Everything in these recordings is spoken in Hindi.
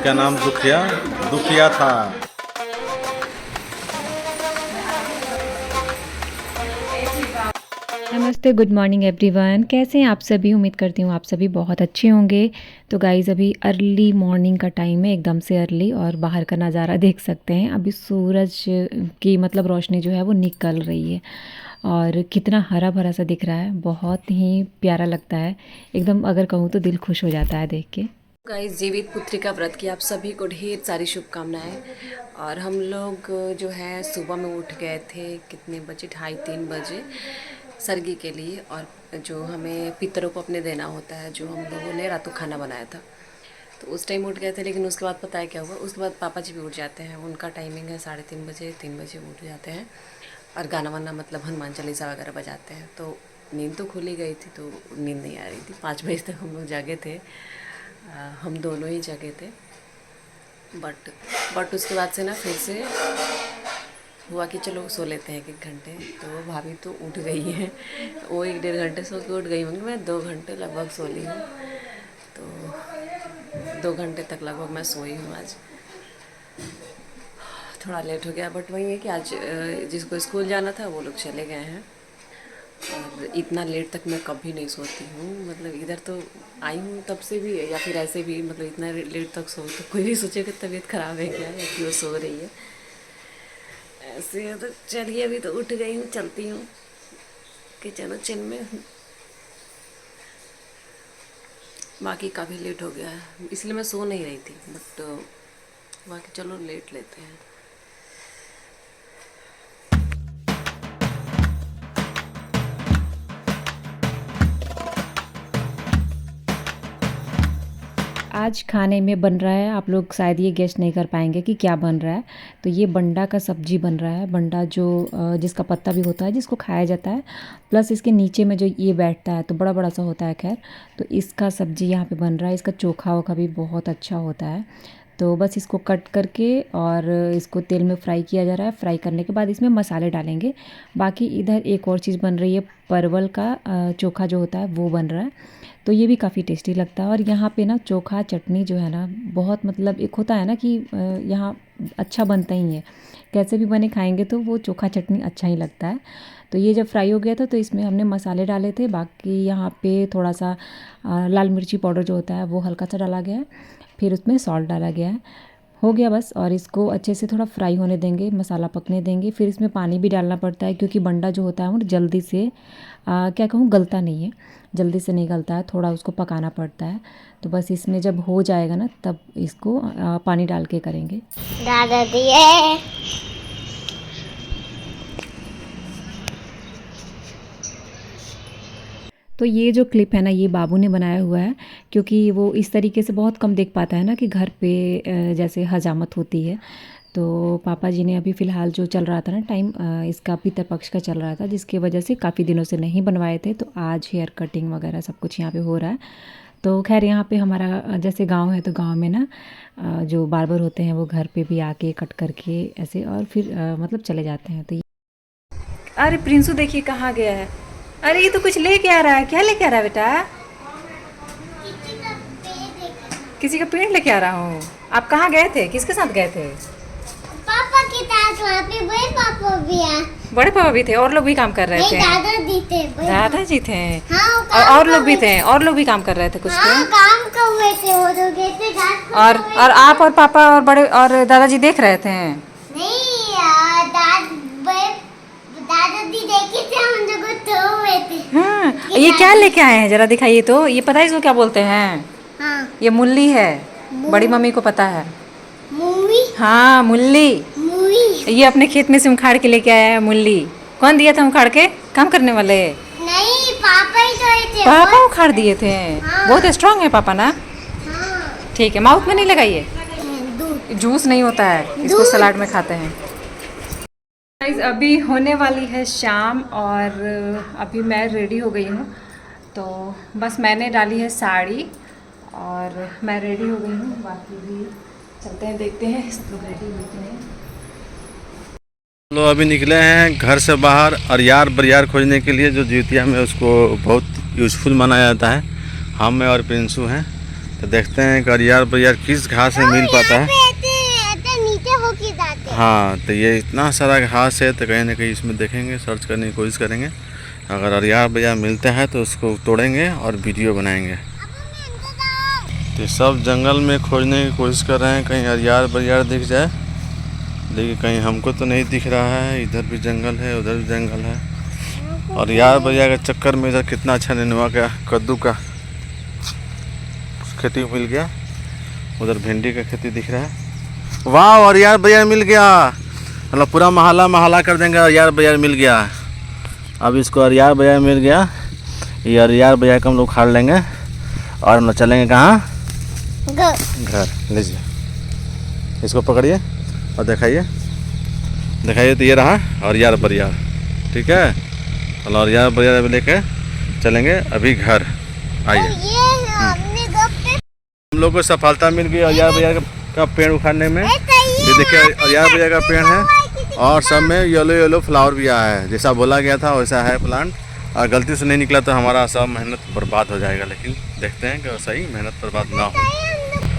क्या नाम दुखिया दुखिया था। नमस्ते, गुड मॉर्निंग एवरीवन। कैसे हैं आप सभी? उम्मीद करती हूँ आप सभी बहुत अच्छे होंगे। तो गाइज़ अभी अर्ली मॉर्निंग का टाइम है, एकदम से अर्ली, और बाहर का नज़ारा देख सकते हैं। अभी सूरज की मतलब रोशनी जो है वो निकल रही है और कितना हरा भरा सा दिख रहा है, बहुत ही प्यारा लगता है एकदम। अगर कहूँ तो दिल खुश हो जाता है देख के। गाइस, जीवित पुत्री का व्रत की आप सभी को ढेर सारी शुभकामनाएं। और हम लोग जो है सुबह में उठ गए थे, कितने बजे, 2:30-3 बजे सरगी के लिए। और जो हमें पितरों को अपने देना होता है, जो हम लोगों ने रातों खाना बनाया था, तो उस टाइम उठ गए थे। लेकिन उसके बाद पता है क्या हुआ, उसके बाद पापा जी भी उठ जाते हैं। उनका टाइमिंग है 3:30 बजे, 3 बजे उठ जाते हैं और गाना वाना मतलब हनुमान चालीसा वगैरह बजाते हैं। तो नींद तो खुली गई थी, तो नींद नहीं आ रही थी। 5 बजे तक हम लोग जागे थे। हम दोनों ही जगे थे। बट उसके बाद से ना फिर से हुआ कि चलो सो लेते हैं 1-1 घंटे। तो भाभी तो उठ गई है, वो 1-1.5 घंटे सो के उठ गई होंगी। मैं 2 घंटे लगभग सो ली हूँ। तो 2 घंटे तक लगभग मैं सोई हूँ आज। थोड़ा लेट हो गया, बट वही है कि आज जिसको स्कूल जाना था वो लोग चले गए हैं। और इतना लेट तक मैं कभी नहीं सोती हूँ, मतलब इधर तो आई हूँ तब से भी, या फिर ऐसे भी, मतलब इतना लेट तक सो तो कोई भी सोचेगा तबीयत ख़राब है क्या, या कि वो सो रही है। ऐसे है तो चलिए, अभी तो उठ गई हूँ, चलती हूँ किचन में। बाकी काफ़ी लेट हो गया है, इसलिए मैं सो नहीं रही थी। बट बाकी चलो लेट लेते हैं। आज खाने में बन रहा है, आप लोग शायद ये गेस नहीं कर पाएंगे कि क्या बन रहा है। तो ये बंडा का सब्जी बन रहा है। बंडा जो जिसका पत्ता भी होता है, जिसको खाया जाता है, प्लस इसके नीचे में जो ये बैठता है तो बड़ा बड़ा सा होता है। खैर, तो इसका सब्जी यहाँ पे बन रहा है। इसका चोखा वोखा भी बहुत अच्छा होता है। तो बस इसको कट करके और इसको तेल में फ्राई किया जा रहा है। फ्राई करने के बाद इसमें मसाले डालेंगे। बाकी इधर एक और चीज़ बन रही है, परवल का चोखा जो होता है वो बन रहा है। तो ये भी काफ़ी टेस्टी लगता है। और यहाँ पे ना चोखा चटनी जो है ना, बहुत मतलब एक होता है ना कि यहाँ अच्छा बनता ही है। कैसे भी बने खाएंगे तो वो चोखा चटनी अच्छा ही लगता है। तो ये जब फ्राई हो गया था तो इसमें हमने मसाले डाले थे। बाकी यहाँ पे थोड़ा सा लाल मिर्ची पाउडर जो होता है वो हल्का सा डाला गया है। फिर उसमें सॉल्ट डाला गया है। हो गया बस। और इसको अच्छे से थोड़ा फ्राई होने देंगे, मसाला पकने देंगे। फिर इसमें पानी भी डालना पड़ता है, क्योंकि बंडा जो होता है वो जल्दी से क्या कहूँ, गलता नहीं है, जल्दी से नहीं गलता है, थोड़ा उसको पकाना पड़ता है। तो बस इसमें जब हो जाएगा ना तब इसको पानी डाल के करेंगे। दादा दिए। तो ये जो क्लिप है ना, ये बाबू ने बनाया हुआ है, क्योंकि वो इस तरीके से बहुत कम देख पाता है ना कि घर पे जैसे हजामत होती है। तो पापा जी ने अभी फ़िलहाल जो चल रहा था ना टाइम, इसका पितर पक्ष का चल रहा था, जिसकी वजह से काफ़ी दिनों से नहीं बनवाए थे। तो आज हेयर कटिंग वगैरह सब कुछ यहाँ पे हो रहा है। तो खैर यहाँ पे हमारा जैसे गांव है, तो गांव में ना जो बार्बर होते हैं वो घर पे भी आके कट करके ऐसे, और फिर मतलब चले जाते हैं। तो अरे प्रिंसू देखिए कहाँ गया है। अरे ये तो कुछ लेके आ रहा है। क्या लेके आ रहा है बेटा? किसी का पेड़ लेके आ रहा हूँ। आप कहाँ गए थे, किसके साथ गए थे? पापा के साथ, वहाँ पे बड़े पापा भी है। बड़े पापा भी थे, और लोग भी काम कर रहे थे। दादाजी थे। दादाजी थे। हाँ, और लोग भी थे, और लोग भी काम कर रहे थे कुछ हाँ, तो। काम कर रहे थे वो लोग, ऐसे घास को और आप और पापा और बड़े और दादाजी देख रहे थे। नहीं, दादाजी देखे थे, हम लोग तो हुए थे। हाँ, ये क्या लेके आए हैं जरा दिखाइए तो। ये पता है इसको क्या बोलते हैं? हाँ, ये मुल्ली है। बड़ी मम्मी को पता है। मूवी। हाँ, मुल्ली। मूवी ये अपने खेत में से उखाड़ के लेके आया है मुल्ली। कौन दिया था उखाड़ के? काम करने वाले नहीं, पापा ही तो थे। पापा उखाड़ दिए थे। हाँ। बहुत स्ट्रांग है पापा ना। हाँ, ठीक है, माउथ में नहीं लगाइए। दूध। जूस नहीं होता है, इसको दूध। सलाद में खाते हैं। गाइस, अभी होने वाली है शाम और अभी मैं रेडी हो गई हूँ। तो बस मैंने डाली है साड़ी और मैं रेडी हो गई हूँ। बाकी भी चलते हैं, देखते हैं सब लोग रेडी होते हैं। लोग अभी निकले हैं घर से बाहर अरियार बरियार खोजने के लिए, जो ज्योतिया में उसको बहुत यूज़फुल माना जाता है। हम मैं और प्रिंसू हैं, तो देखते हैं कि अरियार बरियार किस घास में मिल पाता है। नीचे होके जाते। हाँ, तो ये इतना सारा घास है तो कहीं ना कहीं इसमें देखेंगे, सर्च करने की कोशिश करेंगे। अगर अरियार बरियार मिलता है तो उसको तोड़ेंगे और वीडियो बनाएंगे। तो सब जंगल में खोजने की कोशिश कर रहे हैं, कहीं अरियार बरियार दिख जाए। देखिए कहीं हमको तो नहीं दिख रहा है, इधर भी जंगल है उधर भी जंगल है। और यार बरियार के चक्कर में इधर कितना अच्छा नेनुआ का कद्दू का खेती मिल गया, उधर भिंडी का खेती दिख रहा है। वाह, और यार बरियार मिल गया, मतलब पूरा महला कर देंगे। और यार बरियार मिल गया, अब इसको अरियार बरियार मिल गया। ये अरियार बरियार को हम लोग उखाड़ लेंगे और हम लोग चलेंगे कहाँ? घर। लीजिए, इसको पकड़िए और दिखाइए तो ये रहा अरियार बरियार। ठीक है, चलो अरियार बरियार अभी लेके चलेंगे अभी घर। आइए, हम लोग को सफलता मिल गई अरियार बरियार का पेड़ उखाड़ने में। ये देखिए अरियार बरियार का पेड़ है और सब में येलो फ्लावर भी आया है, जैसा बोला गया था वैसा है प्लांट। और गलती से नहीं निकला तो हमारा सब मेहनत बर्बाद हो जाएगा, लेकिन देखते हैं कि सही मेहनत बर्बाद ना हो।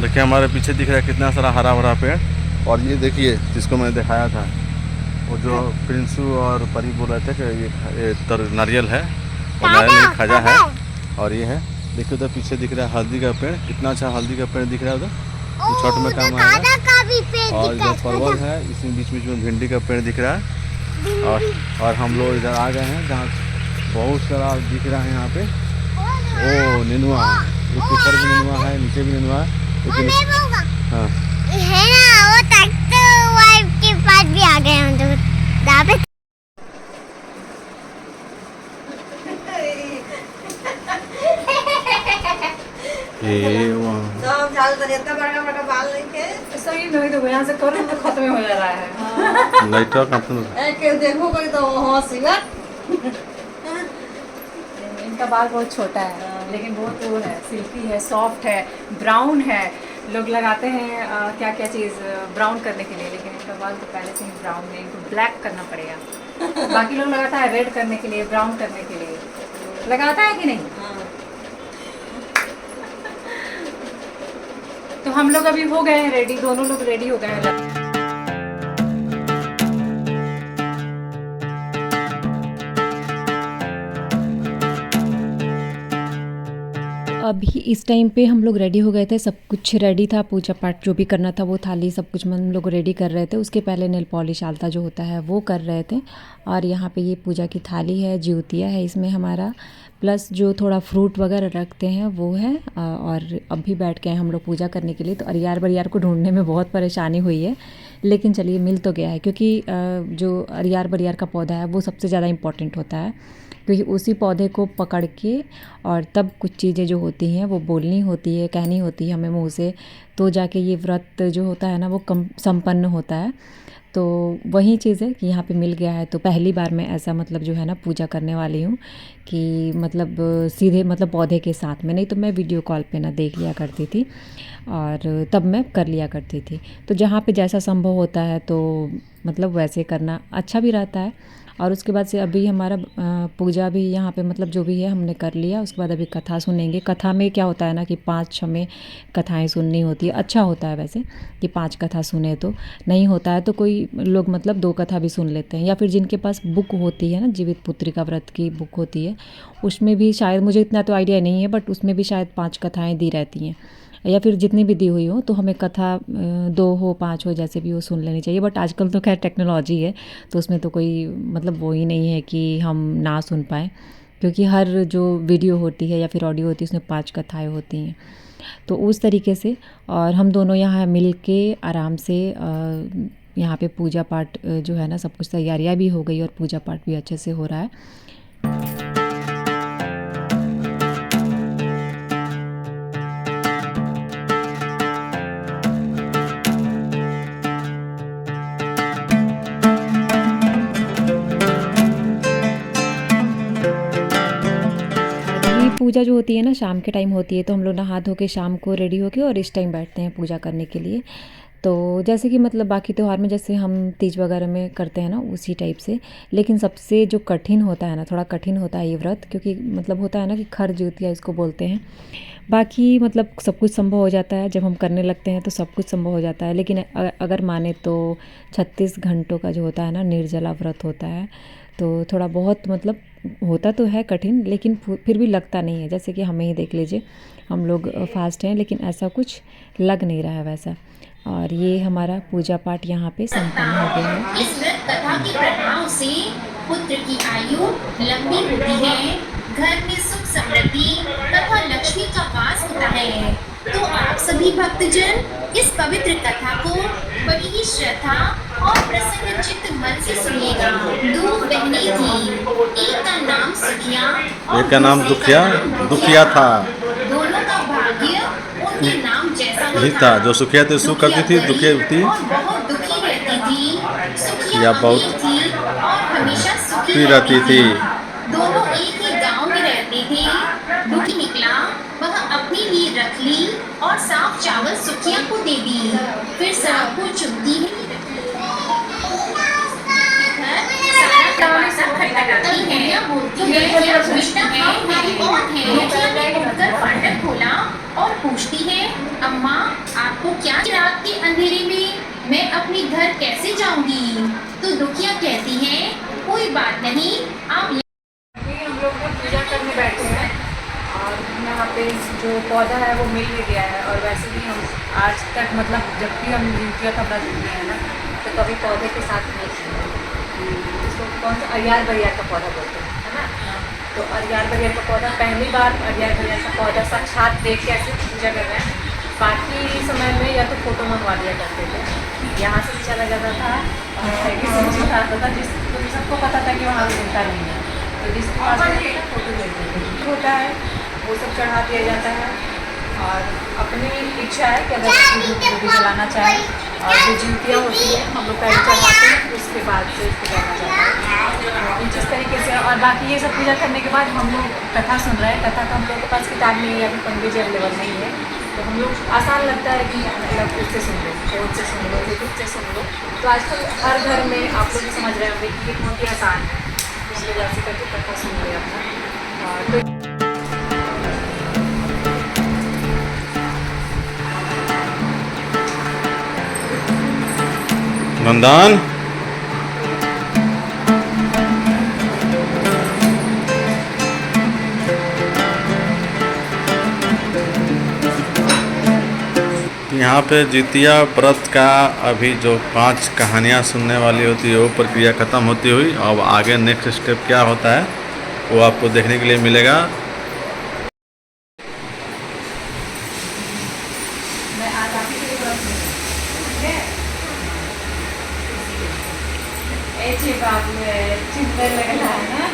देखिए हमारे पीछे दिख रहा है कितना सारा हरा भरा पेड़। और ये देखिए जिसको मैंने दिखाया था, वो जो प्रिंसू और परी बोल रहे थे कि ये नारियल है, वो नारियल खजा है। और ये है, देखिए उधर पीछे दिख रहा है हल्दी का पेड़, कितना अच्छा हल्दी का पेड़ दिख रहा है उधर, छठ में काम आएगा। और इधर परवल है, इसमें बीच में भिंडी का पेड़ दिख रहा है। और हम लोग इधर आ गए हैं जहाँ बहुत सारा दिख रहा है यहाँ पे। ओ नेनुआ, ऊपर भी नेनुआ है, नीचे भी नेनुआ है, लेकिन हाँ है ना, वो ट्रैक्टर वाइफ के पास भी आ गए हम तो जहाँ पे। सही नहीं तो यहाँ से करो तो खत्म हो जा रहा है। लाइटर कंपनी देखो कोई तो हंसीगा। इनका बाल बहुत छोटा है लेकिन बहुत वो है, सिल्की है, सॉफ्ट है, ब्राउन है। लोग लगाते हैं क्या क्या चीज़ ब्राउन करने के लिए, लेकिन इनका बाल तो पहले से ही ब्राउन है, इनको ब्लैक करना पड़ेगा। बाकी लोग लगाता है रेड करने के लिए, ब्राउन करने के लिए, लगाता है कि नहीं? तो हम लोग अभी हो गए हैं रेडी, दोनों लोग रेडी हो गए हैं। अभी इस टाइम पे हम लोग रेडी हो गए थे, सब कुछ रेडी था, पूजा पाठ जो भी करना था वो थाली सब कुछ हम लोग रेडी कर रहे थे। उसके पहले नेल पॉलिश आलता जो होता है वो कर रहे थे। और यहाँ पे ये पूजा की थाली है, ज्योतिया है इसमें हमारा, प्लस जो थोड़ा फ्रूट वगैरह रखते हैं वो है। और अभी बैठ के हम लोग पूजा करने के लिए। तो अरियार बरियार को ढूंढने में बहुत परेशानी हुई है, लेकिन चलिए मिल तो गया है, क्योंकि जो अरियार बरियार का पौधा है वो सबसे ज़्यादा इम्पॉर्टेंट होता है, क्योंकि उसी पौधे को पकड़ के और तब कुछ चीज़ें जो होती हैं वो बोलनी होती है, कहनी होती है हमें मुँह से, तो जाके ये व्रत जो होता है ना वो संपन्न होता है। तो वही चीज़ है कि यहाँ पे मिल गया है। तो पहली बार मैं ऐसा मतलब जो है ना पूजा करने वाली हूँ कि मतलब सीधे मतलब पौधे के साथ में, नहीं तो मैं वीडियो कॉल पे ना देख लिया करती थी और तब मैं कर लिया करती थी। तो जहाँ पे जैसा संभव होता है तो मतलब वैसे करना अच्छा भी रहता है। और उसके बाद से अभी हमारा पूजा भी यहाँ पे मतलब जो भी है हमने कर लिया। उसके बाद अभी कथा सुनेंगे। कथा में क्या होता है ना कि 5 हमें कथाएं सुननी होती है। अच्छा होता है वैसे कि 5 कथा सुने, तो नहीं होता है तो कोई लोग मतलब 2 कथा भी सुन लेते हैं, या फिर जिनके पास बुक होती है ना, जीवित पुत्रिका व्रत की बुक होती है, उसमें भी शायद, मुझे इतना तो आइडिया नहीं है, बट उसमें भी शायद 5 कथाएँ दी रहती हैं, या फिर जितनी भी दी हुई हो। तो हमें कथा 2 हो 5 हो जैसे भी वो सुन लेनी चाहिए। बट आजकल तो खैर टेक्नोलॉजी है तो उसमें तो कोई मतलब वो ही नहीं है कि हम ना सुन पाएँ, क्योंकि हर जो वीडियो होती है या फिर ऑडियो होती है उसमें 5 कथाएँ होती हैं। तो उस तरीके से और हम दोनों यहाँ मिल के आराम से यहाँ पे पूजा पाठ जो है ना सब कुछ तैयारियाँ भी हो गई और पूजा पाठ भी अच्छे से हो रहा है। पूजा जो होती है ना शाम के टाइम होती है, तो हम लोग नहा धो के शाम को रेडी होके और इस टाइम बैठते हैं पूजा करने के लिए। तो जैसे कि मतलब बाकी त्यौहार में जैसे हम तीज वगैरह में करते हैं ना, उसी टाइप से। लेकिन सबसे जो कठिन होता है ना, थोड़ा कठिन होता है ये व्रत, क्योंकि मतलब होता है ना कि खर ज्योतिया इसको बोलते हैं। बाकी मतलब सब कुछ संभव हो जाता है जब हम करने लगते हैं, तो सब कुछ संभव हो जाता है। लेकिन अगर माने तो 36 घंटों का जो होता है ना निर्जला व्रत होता है, तो थोड़ा बहुत मतलब होता तो है कठिन, लेकिन फिर भी लगता नहीं है। जैसे कि हमें ही देख लीजिए, हम लोग फास्ट हैं लेकिन ऐसा कुछ लग नहीं रहा है वैसा। और ये हमारा पूजा पाठ यहाँ पे संपन्न हो गया है। इस व्रत कथा के प्रभाव से पुत्र की आयु लंबी होती है, घर में सुख समृद्धि तथा लक्ष्मी का वास होता है। तो आप सभी भक्तजन इस पवित्र कथा को बड़ी ही श्रद्धा और प्रसन्न चित्त मन से सुनिएगा। दो बहनें थी, एक का नाम सुखिया और एक का नाम दूसरे दुखिया का नाम दुखिया था। दोनों का भाग्य उनके नाम जैसा यही ही था, जो सुखिया थी सुख करती थी, दुखिया थी और बहुत दुखी रहती थी। सुखिया या बहुत अमीर थी और हमेशा सुखी दुखी रहती थी। दोनों एक ही गांव में रहते थे। दुखी निकला, वह अपनी लिए रख ली और साफ चावल सुखिया को दे दी। फिर सांप को चुनती है, सारा टमाटर खटखटाती है, बोलती है क्या पूछता है मेरी कौन है। दुखिया ने उठकर फाटक खोला और पूछती है, अम्मा आपको क्या, रात के अंधेरे में मैं अपने घर कैसे जाऊंगी। तो दुखिया कहती है कोई बात नहीं, आप हम लोग ना पूजा करने बैठे हैं और यहाँ पे जो पौधा है वो मिल भी गया है। और वैसे भी हम आज तक मतलब जब भी हम जितिया का व्रत किए हैं ना, तो कभी पौधे के साथ नहीं किए। इसको कौन सा अरियार बरियार का पौधा बोलते हैं, है ना। तो अरियार बरियार का पौधा, पहली बार अरियार बरियार का पौधा साक्षात देख के ऐसे पूजा कर रहे हैं। बाकी समय में या तो फोटो मंगवा दिया करते थे, यहाँ से चला जाता था और किसी को आता था, जिसको सबको पता था कि वहाँ मिलता नहीं है, तो जिसके पास फोटो भेज देते होता है, वो सब चढ़ा दिया जाता है। और अपनी इच्छा है कि अगर जो भी जलाना चाहे, और जो जितिया होती है हम लोग पहले चढ़ाते हैं, उसके बाद से इसको जाना जाता है जिस तरीके से। और बाकी ये सब पूजा करने के बाद हम लोग कथा सुन रहे हैं। कथा का हम लोग के पास किताब नहीं है, अभी पंडित जी अवेलेबल नहीं है, तो हम लोग आसान लगता है कि मतलब उससे सुन लो, फोन से सुन लो, यूट्यूब से सुन लो। तो आजकल हर घर में आप लोग समझ रहे होंगे कि ये बहुत ही आसान है, इसलिए जैसे करके कथा सुन रहे अपना। तो नंदन यहाँ पे जितिया व्रत का अभी जो 5 कहानियाँ सुनने वाली होती है वो प्रक्रिया ख़त्म होती हुई। अब आगे नेक्स्ट स्टेप क्या होता है वो आपको देखने के लिए मिलेगा। ऐसे बात में चिंता लग रहा है ना।